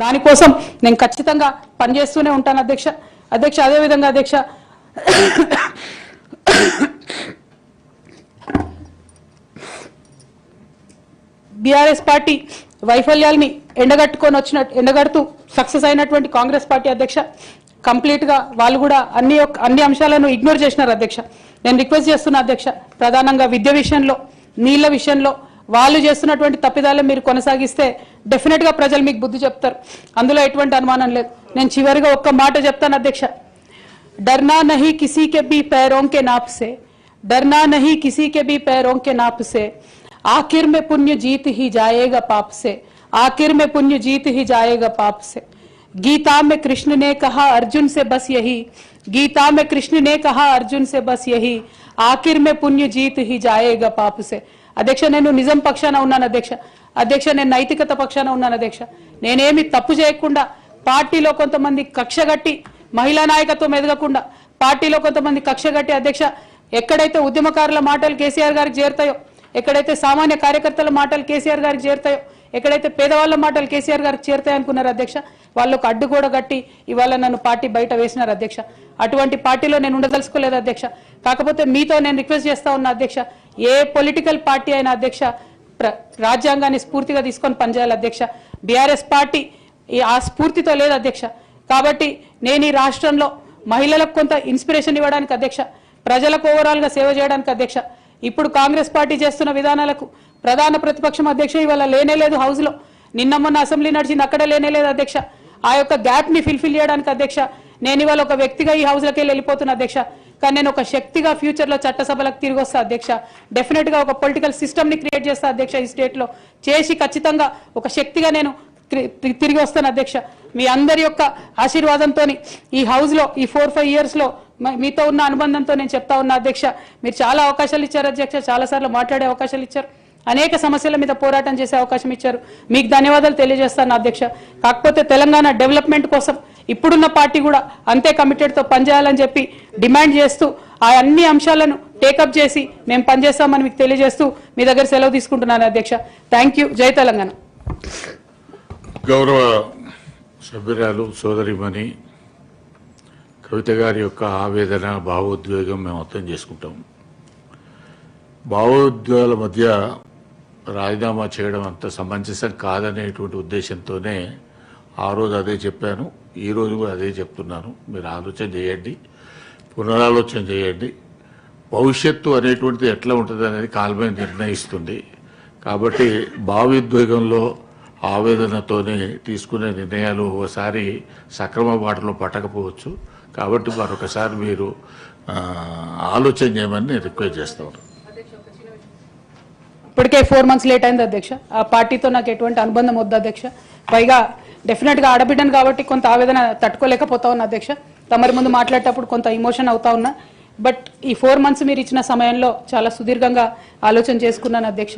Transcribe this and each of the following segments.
దానికోసం నేను ఖచ్చితంగా పనిచేస్తూనే ఉంటాను అధ్యక్ష. అదేవిధంగా అధ్యక్ష బీఆర్ఎస్ పార్టీ వైఫల్యాల్ని ఎండగడుతూ సక్సెస్ అయినటువంటి కాంగ్రెస్ పార్టీ అధ్యక్ష కంప్లీట్ గా వాళ్ళు కూడా అన్ని అంశాలను ఇగ్నోర్ చేసినారు అధ్యక్ష. నేను రిక్వెస్ట్ చేస్తున్నా అధ్యక్ష, ప్రధానంగా విద్య విషయంలో, నీళ్ల విషయంలో వాళ్ళు చేస్తున్నటువంటి తప్పిదాలను మీరు కొనసాగిస్తే డెఫినెట్ గా ప్రజలు మీకు బుద్ధి చెప్తారు, అందులో ఎటువంటి అనుమానం లేదు. నేను చివరిగా ఒక్క మాట చెప్తాను అధ్యక్ష, डरना नहीं किसी के भी पैरों के नाप से, डरना नहीं किसी के भी पैरों के नाप से, आखिर में पुण्य जीत ही जाएगा पाप से, आखिर में पुण्य जीत ही जाएगा पाप से. गीता में कृष्ण ने कहा अर्जुन से बस यही, गीता में कृष्ण ने कहा अर्जुन से बस यही, आखिर में पुण्य जीत ही जाएगा पाप से. అధ్యక్ష, నేను నిజం పక్షాన ఉన్నాను అధ్యక్ష, నేను నైతికత పక్షాన ఉన్నాను అధ్యక్ష. నేనేమి తప్పు చేయకుండా పార్టీలో కొంతమంది కక్షగట్టి మహిళా నాయకత్వం ఎదగకుండా పార్టీలో కొంతమంది కక్షగట్టి అధ్యక్ష ఎక్కడైతే ఉద్యమకారుల మాటలు కేసీఆర్ గారికి చేరుతాయో, ఎక్కడైతే సామాన్య కార్యకర్తల మాటలు కేసీఆర్ గారికి చేరుతాయో, ఎక్కడైతే పేదవాళ్ళ మాటలు కేసీఆర్ గారికి చేరుతాయి అనుకున్నారు అధ్యక్ష, వాళ్ళకు అడ్డు కూడా గట్టి ఇవాళ నన్ను పార్టీ బయట వేసినారు అధ్యక్ష. అటువంటి పార్టీలో నేను ఉండదలుచుకోలేదు అధ్యక్ష. కాకపోతే మీతో నేను రిక్వెస్ట్ చేస్తా ఉన్నా అధ్యక్ష, ఏ పొలిటికల్ పార్టీ అయినా అధ్యక్ష రాజ్యాంగాన్ని స్ఫూర్తిగా తీసుకొని పనిచేయాలి అధ్యక్ష. బీఆర్ఎస్ పార్టీ ఆ స్ఫూర్తితో లేదు అధ్యక్ష. కాబట్టి నేను ఈ రాష్ట్రంలో మహిళలకు కొంత ఇన్స్పిరేషన్ ఇవ్వడానికి అధ్యక్ష, ప్రజలకు ఓవరాల్ గా సేవ చేయడానికి అధ్యక్ష, ఇప్పుడు కాంగ్రెస్ పార్టీ చేస్తున్న విధానాలకు ప్రధాన ప్రతిపక్షం అధ్యక్ష ఇవాళ లేనేలేదు హౌస్ లో, నిన్న మొన్న అసెంబ్లీ నడిచింది అక్కడ లేనేలేదు అధ్యక్ష. ఆ యొక్క గ్యాప్ ని ఫిల్ఫిల్ చేయడానికి అధ్యక్ష నేను ఇవాళ ఒక వ్యక్తిగా ఈ హౌస్ లోకి వెళ్ళిపోతున్నా అధ్యక్ష. కానీ నేను ఒక శక్తిగా ఫ్యూచర్ లో చట్టసభలకు తిరిగి వస్తా అధ్యక్ష. డెఫినెట్ గా ఒక పొలిటికల్ సిస్టమ్ ని క్రియేట్ చేస్తా అధ్యక్ష ఈ స్టేట్ లో, చేసి ఖచ్చితంగా ఒక శక్తిగా నేను తిరిగి వస్తాను అధ్యక్ష. మీ అందరి యొక్క ఆశీర్వాదంతో ఈ హౌస్ లో ఈ 4-5 years లో మీతో ఉన్న అనుబంధంతో నేను చెప్తా ఉన్నా అధ్యక్ష, మీరు చాలా అవకాశాలు ఇచ్చారు అధ్యక్ష, చాలా సార్లు మాట్లాడే అవకాశాలు ఇచ్చారు, అనేక సమస్యల మీద పోరాటం చేసే అవకాశం ఇచ్చారు, మీకు ధన్యవాదాలు తెలియజేస్తాను అధ్యక్ష. కాకపోతే తెలంగాణ డెవలప్మెంట్ కోసం ఇప్పుడున్న పార్టీ కూడా అంతే కమిటెడ్ తో పనిచేయాలని చెప్పి డిమాండ్ చేస్తూ ఆ అన్ని అంశాలను టేకప్ చేసి మేము పనిచేస్తామని మీకు తెలియజేస్తూ మీ దగ్గర సెలవు తీసుకుంటున్నాను అధ్యక్ష. Thank you. జై తెలంగాణ. గౌరవ సభ్యురాలు సోదరిమణి కవిత గారి యొక్క ఆవేదన, భావోద్వేగం మేము అర్థం చేసుకుంటాం. భావోద్వేగాల మధ్య రాజీనామా చేయడం అంత సమంజసం కాదనేటువంటి ఉద్దేశంతోనే ఆ రోజు అదే చెప్పాను, ఈ రోజు కూడా అదే చెప్తున్నాను. మీరు ఆలోచన చేయండి, పునరాలోచన చేయండి. భవిష్యత్తు అనేటువంటిది ఎట్లా ఉంటుంది అనేది కాలమే నిర్ణయిస్తుంది. కాబట్టి భావోద్వేగంలో ఆవేదనతోనే తీసుకునే నిర్ణయాలు ఒకసారి సక్రమ బాటలో పట్టకపోవచ్చు. కాబట్టి మరొకసారి మీరు ఆలోచన చేయమని నేను రిక్వెస్ట్ చేస్తాను. ఇప్పటికే 4 months లేట్ అయింది అధ్యక్ష. ఆ పార్టీతో నాకు ఎటువంటి అనుబంధం వద్దు అధ్యక్ష. పైగా డెఫినెట్ గా ఆడబిడ్డను కాబట్టి కొంత ఆవేదన తట్టుకోలేకపోతా ఉన్నా అధ్యక్ష. తమరి ముందు మాట్లాడేటప్పుడు కొంత ఇమోషన్ అవుతా ఉన్నా. బట్ ఈ 4 months మీరు ఇచ్చిన సమయంలో చాలా సుదీర్ఘంగా ఆలోచన చేసుకున్నాను అధ్యక్ష.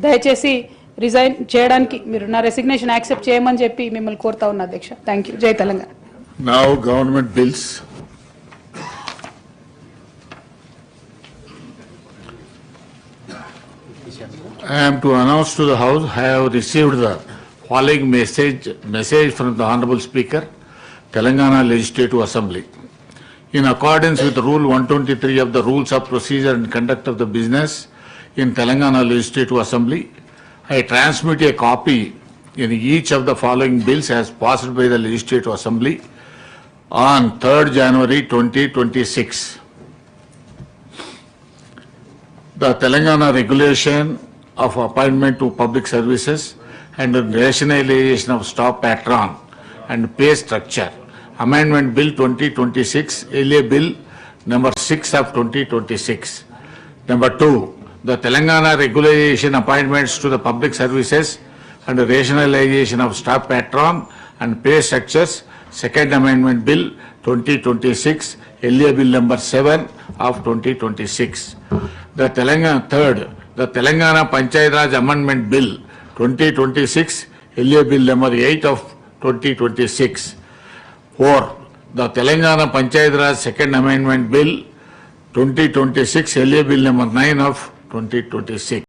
దయచేసి రిజైన్ చేయడానికి మీరు నా రెసిగ్నేషన్ యాక్సెప్ట్ చేయమని చెప్పి మిమ్మల్ని కోరుతా ఉన్నా అధ్యక్ష. Thank you. జై Telangana. Now government bills. I am to announce to the House I have received the following message from the Honorable Speaker, Telangana Legislative Assembly. In accordance with Rule 123 of the Rules of Procedure and Conduct of the Business in Telangana Legislative Assembly, I transmit a copy in each of the following bills as passed by the Legislative Assembly on 3rd January 2026. The Telangana Regulation of Appointment to Public Services and Rationalization of Staff Pattern and Pay Structure, Amendment Bill 2026, LA Bill number 6 of 2026. Number 2, the Telangana Regulation Appointments to the Public Services and Rationalization of Staff Pattern and Pay Structures, Second Amendment Bill 2026, LA Bill number 7 of 2026. The Telangana Panchayat Raj Amendment Bill 2026, LA Bill number 8 of 2026. 4. The Telangana Panchayat Raj Second Amendment Bill 2026, LA Bill number 9 of 2026.